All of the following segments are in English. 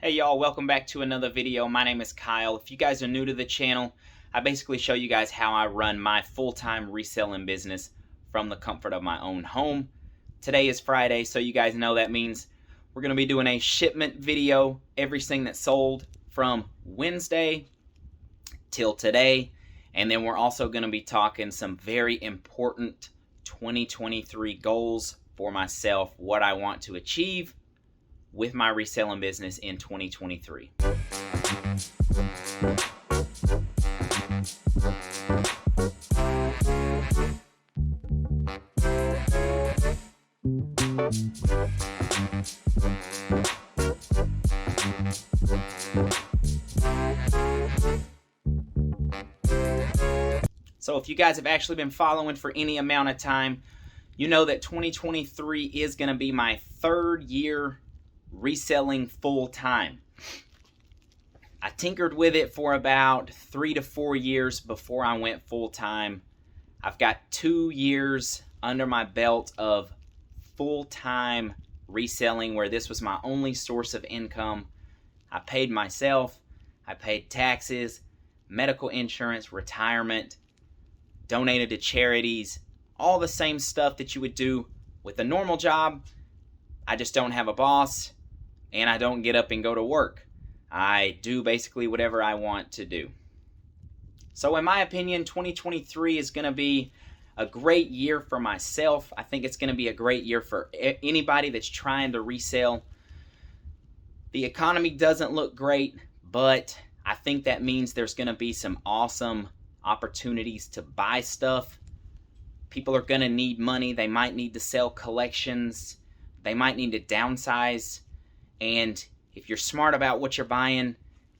Hey y'all, welcome back to another video. My name is Kyle. If you guys are new to the channel, I basically show you guys how I run my full-time reselling business from the comfort of my own home. Today is Friday, so you guys know that means we're going to be doing a shipment video, everything that sold from Wednesday till today. And then we're also going to be talking some very important 2023 goals for myself, what I want to achieve with my reselling business in 2023. So if you guys have actually been following for any amount of time, you know that 2023 is going to be my third year reselling full time. I tinkered with it for about 3 to 4 years before I went full time. I've got 2 years under my belt of full time reselling where this was my only source of income. I paid myself, I paid taxes, medical insurance, retirement, donated to charities, all the same stuff that you would do with a normal job. I just don't have a boss. And I don't get up and go to work. I do basically whatever I want to do. So in my opinion, 2023 is going to be a great year for myself. I think it's going to be a great year for anybody that's trying to resell. The economy doesn't look great, but I think that means there's going to be some awesome opportunities to buy stuff. People are going to need money. They might need to sell collections. They might need to downsize. And if you're smart about what you're buying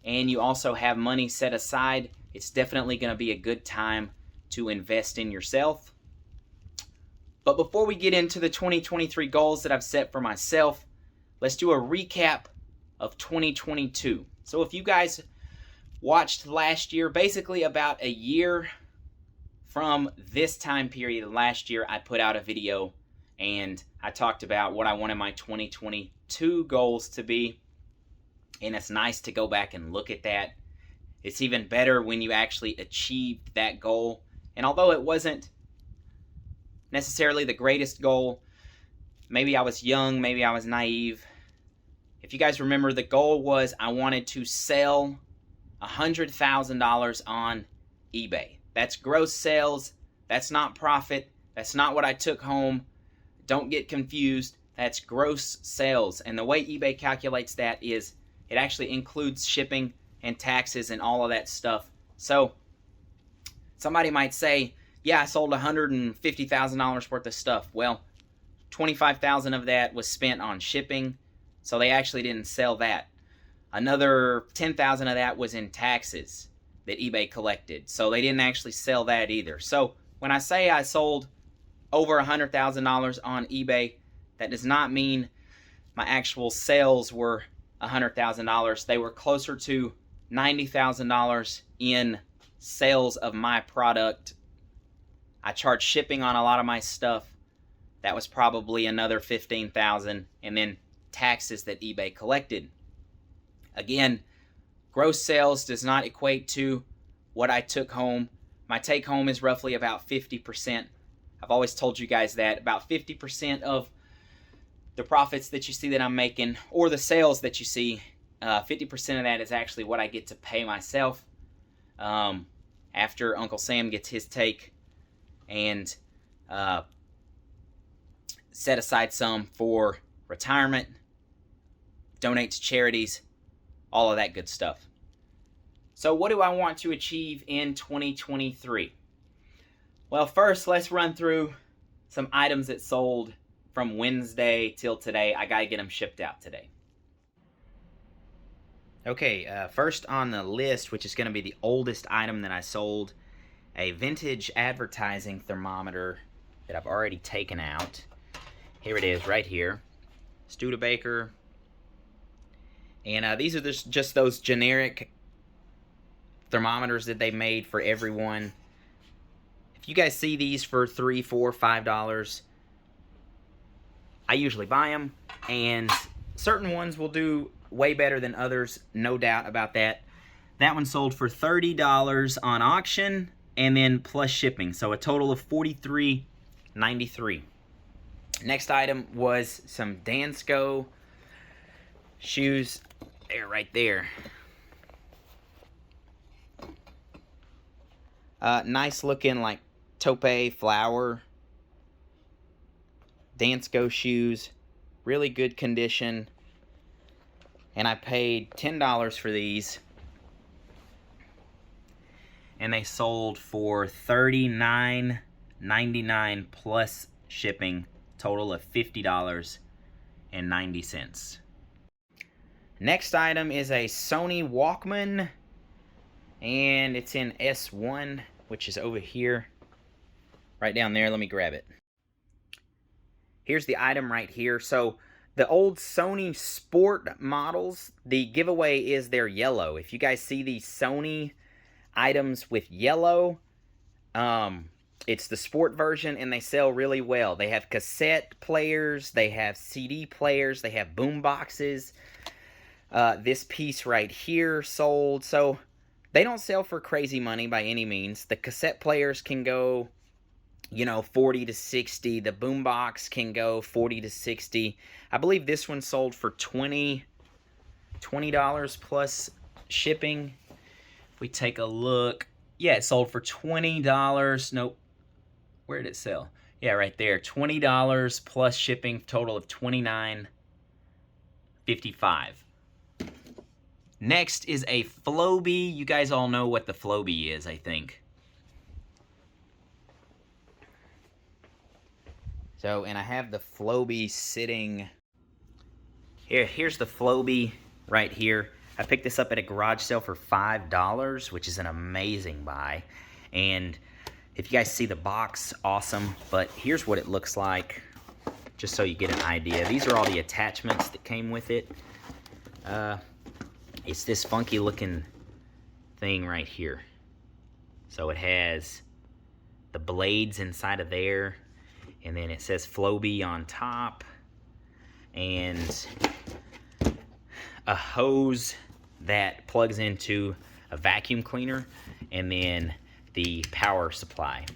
and you also have money set aside, it's definitely going to be a good time to invest in yourself. But before we get into the 2023 goals that I've set for myself, let's do a recap of 2022. So if you guys watched last year, basically about a year from this time period last year, I put out a video and I talked about what I wanted my 2022 goals to be. And it's nice to go back and look at that. It's even better when you actually achieved that goal. And although it wasn't necessarily the greatest goal, maybe I was young, maybe I was naive. If you guys remember, the goal was I wanted to sell $100,000 on eBay. That's gross sales. That's not profit. That's not what I took home. Don't get confused. That's gross sales. And the way eBay calculates that is it actually includes shipping and taxes and all of that stuff. So somebody might say, yeah, I sold $150,000 worth of stuff. Well, $25,000 of that was spent on shipping, so they actually didn't sell that. Another $10,000 of that was in taxes that eBay collected, so they didn't actually sell that either. So when I say I sold over $100,000 on eBay, that does not mean my actual sales were $100,000. They were closer to $90,000 in sales of my product. I charged shipping on a lot of my stuff. That was probably another $15,000, and then taxes that eBay collected. Again, gross sales does not equate to what I took home. My take home is roughly about 50%. I've always told you guys that about 50% of the profits that you see that I'm making, or the sales that you see, 50% of that is actually what I get to pay myself after Uncle Sam gets his take and set aside some for retirement, donate to charities, all of that good stuff. So what do I want to achieve in 2023? Well, first, let's run through some items that sold from Wednesday till today. I gotta get them shipped out today. Okay, first on the list, which is going to be the oldest item that I sold, a vintage advertising thermometer that I've already taken out. Here it is, right here. Studebaker. And these are just those generic thermometers that they made for everyone. If you guys see these for $3, $4, $5, I usually buy them, and certain ones will do way better than others, no doubt about that. That one sold for $30 on auction, and then plus shipping, so a total of $43.93. Next item was some Dansko shoes. They're right there. Nice looking, like taupe flower Dansko shoes, really good condition, and I paid $10 for these, and they sold for $39.99 plus shipping, total of $50.90. Next item is a Sony Walkman, and it's in S1, which is over here, right down there. Let me grab it. Here's the item right here. So the old Sony Sport models, the giveaway is they're yellow. If you guys see these Sony items with yellow, it's the Sport version, and they sell really well. They have cassette players, they have CD players, they have boom boxes. This piece right here sold, so they don't sell for crazy money by any means. The cassette players can go, you know, 40 to 60. The boombox can go 40 to 60. I believe this one sold for $20 plus shipping. If we take a look, yeah, it sold for $20. Nope. Where did it sell? Yeah, right there. $20 plus shipping, total of $29.55. Next is a Flowbee. You guys all know what the Flowbee is, I think. So, and I have the Flowbee sitting here. Here's the Flowbee right here. I picked this up at a garage sale for $5, which is an amazing buy. And if you guys see the box, awesome. But here's what it looks like, just so you get an idea. These are all the attachments that came with it. It's this funky looking thing right here. So it has the blades inside of there, and then it says Flowbee on top, and a hose that plugs into a vacuum cleaner, and then the power supply.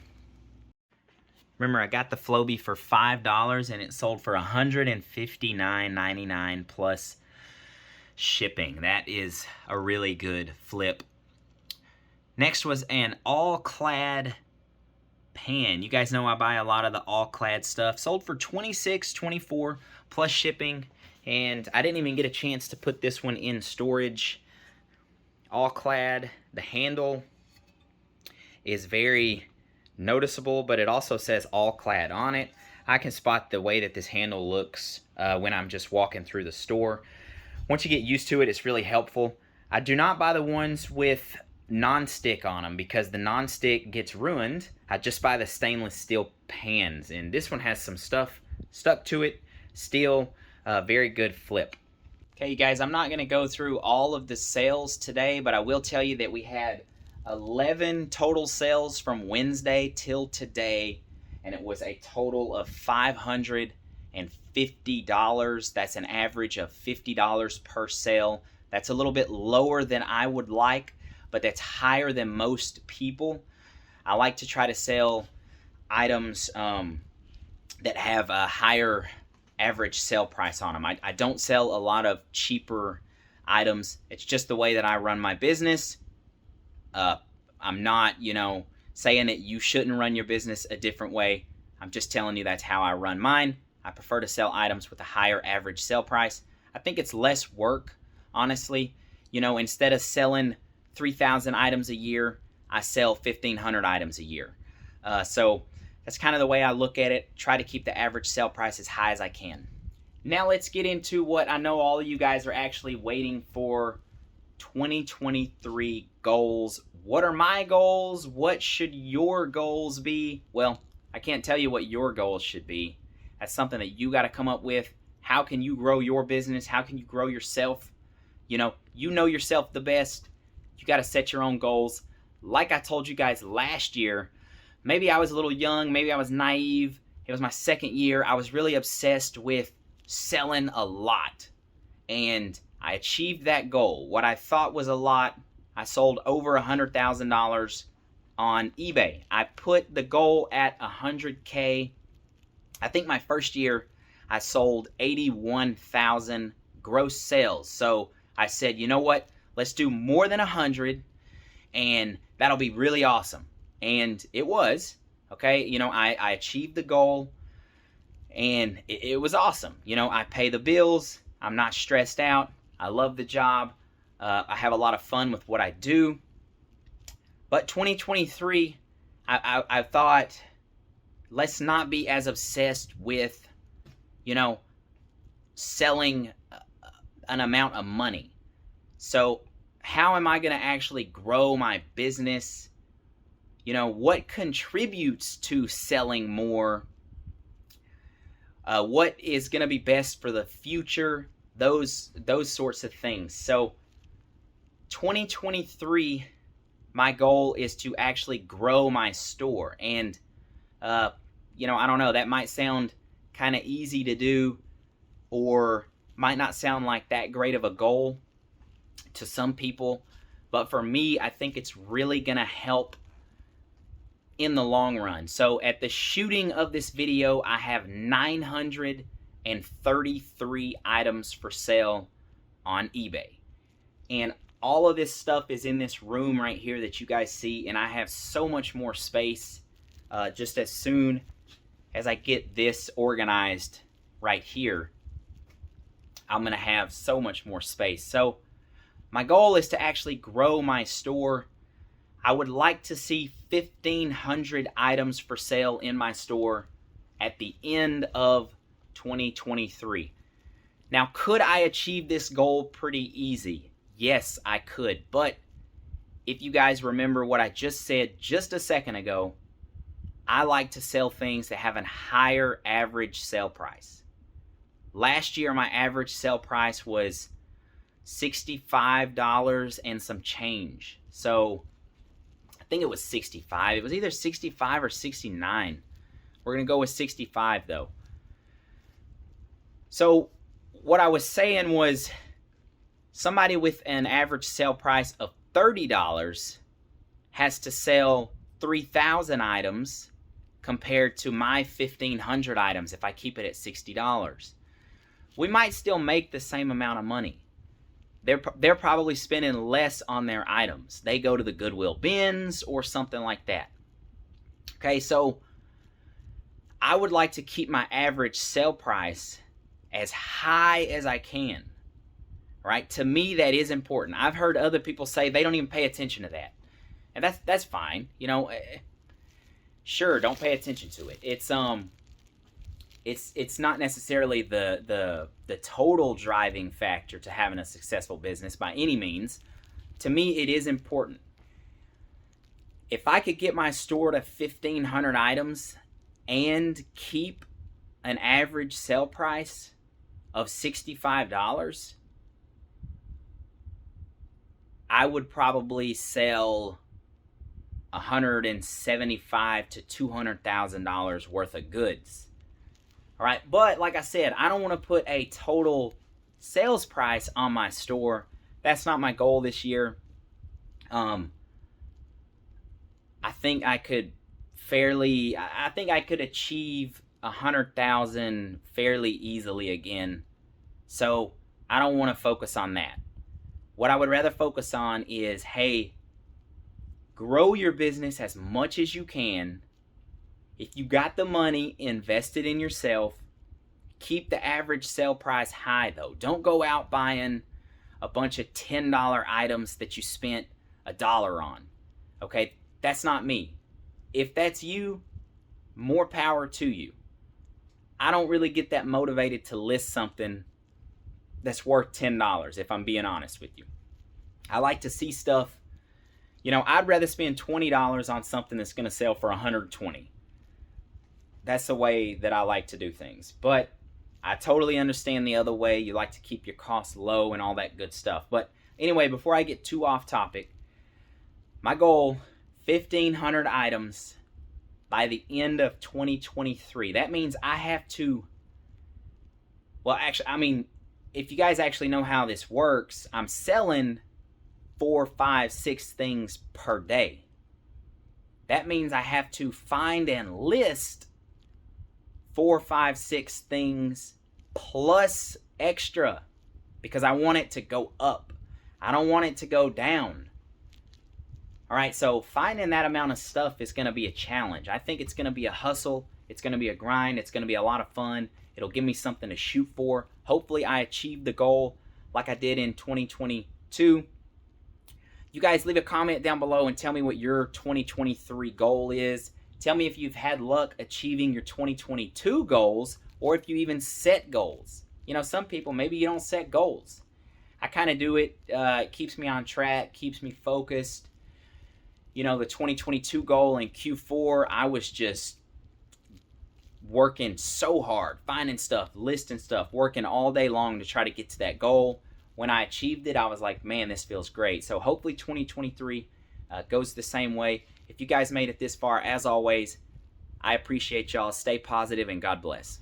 Remember, I got the Flowbee for $5, and it sold for $159.99 plus shipping. That is a really good flip. Next was an all-clad pan. You guys know I buy a lot of the all-clad stuff. Sold for $26.24 plus shipping, and I didn't even get a chance to put this one in storage. All-clad. The handle is very noticeable, but it also says all-clad on it. I can spot the way that this handle looks when I'm just walking through the store. Once you get used to it, it's really helpful. I do not buy the ones with non-stick on them because the non-stick gets ruined. I just buy the stainless steel pans, and this one has some stuff stuck to it. Still a very good flip. Okay, you guys, I'm not going to go through all of the sales today, but I will tell you that we had 11 total sales from Wednesday till today, and it was a total of $550. That's an average of $50 per sale. That's a little bit lower than I would like, but that's higher than most people. I like to try to sell items that have a higher average sale price on them. I don't sell a lot of cheaper items. It's just the way that I run my business. I'm not, you know, saying that you shouldn't run your business a different way. I'm just telling you that's how I run mine. I prefer to sell items with a higher average sale price. I think it's less work, honestly. You know, instead of selling 3,000 items a year, I sell 1,500 items a year. So that's kind of the way I look at it. Try to keep the average sale price as high as I can. Now let's get into what I know all of you guys are actually waiting for, 2023 goals. What are my goals? What should your goals be? Well, I can't tell you what your goals should be. That's something that you got to come up with. How can you grow your business? How can you grow yourself? You know yourself the best. You got to set your own goals. Like I told you guys last year, maybe I was a little young, maybe I was naive. It was my second year. I was really obsessed with selling a lot. and I achieved that goal. What I thought was a lot, I sold over $100,000 on eBay. I put the goal at 100K. I think my first year I sold 81,000 gross sales. So I said, you know what? Let's do more than 100, and that'll be really awesome. And it was. Okay, you know, I achieved the goal, and it was awesome. You know, I pay the bills. I'm not stressed out. I love the job. I have a lot of fun with what I do. But 2023, I thought, let's not be as obsessed with, you know, selling an amount of money. So how am I going to actually grow my business? You know, what contributes to selling more? What is going to be best for the future? Those sorts of things. So 2023, my goal is to actually grow my store. And, you know, I don't know, that might sound kind of easy to do, or might not sound like that great of a goal to some people. But for me, I think it's really going to help in the long run. So at the shooting of this video, I have 933 items for sale on eBay. And all of this stuff is in this room right here that you guys see, and I have so much more space. Just as soon as I get this organized right here, I'm going to have so much more space. So my goal is to actually grow my store. I would like to see 1,500 items for sale in my store at the end of 2023. Now, could I achieve this goal pretty easy? Yes, I could. But if you guys remember what I just said just a second ago, I like to sell things that have a higher average sale price. Last year, my average sale price was $65 and some change. So I think it was 65. It was either 65 or 69. We're going to go with 65 though. So what I was saying was, somebody with an average sale price of $30 has to sell 3,000 items compared to my 1,500 items if I keep it at $60. We might still make the same amount of money. They're probably spending less on their items. They go to the Goodwill bins or something like that. Okay, so I would like to keep my average sale price as high as I can. Right? To me, that is important. I've heard other people say they don't even pay attention to that. And that's fine. You know, sure, don't pay attention to it. It's not necessarily the total driving factor to having a successful business by any means. To me, it is important. If I could get my store to 1,500 items and keep an average sale price of $65, I would probably sell $175,000 to $200,000 worth of goods. All right, but like I said, I don't want to put a total sales price on my store. That's not my goal this year. I think I could achieve 100,000 fairly easily again. So I don't want to focus on that. What I would rather focus on is, hey, grow your business as much as you can. If you got the money, invest it in yourself. Keep the average sale price high, though. Don't go out buying a bunch of $10 items that you spent $1 on. Okay, that's not me. If that's you, more power to you. I don't really get that motivated to list something that's worth $10, if I'm being honest with you. I like to see stuff, you know, I'd rather spend $20 on something that's going to sell for $120. That's the way that I like to do things. But I totally understand the other way. You like to keep your costs low and all that good stuff. But anyway, before I get too off topic, my goal, 1,500 items by the end of 2023. That means I have to, well, actually, I mean, if you guys actually know how this works, I'm selling 4, 5, 6 things per day. That means I have to find and list 4, 5, 6 things plus extra because I want it to go up. I don't want it to go down. All right, so finding that amount of stuff is going to be a challenge. I think it's going to be a hustle. It's going to be a grind. It's going to be a lot of fun. It'll give me something to shoot for. Hopefully I achieve the goal like I did in 2022. You guys leave a comment down below and tell me what your 2023 goal is. Tell me if you've had luck achieving your 2022 goals or if you even set goals. You know, some people, maybe you don't set goals. I kind of do it. It keeps me on track, keeps me focused. You know, the 2022 goal in Q4, I was just working so hard, finding stuff, listing stuff, working all day long to try to get to that goal. When I achieved it, I was like, man, this feels great. So hopefully 2023 goes the same way. If you guys made it this far, as always, I appreciate y'all. Stay positive and God bless.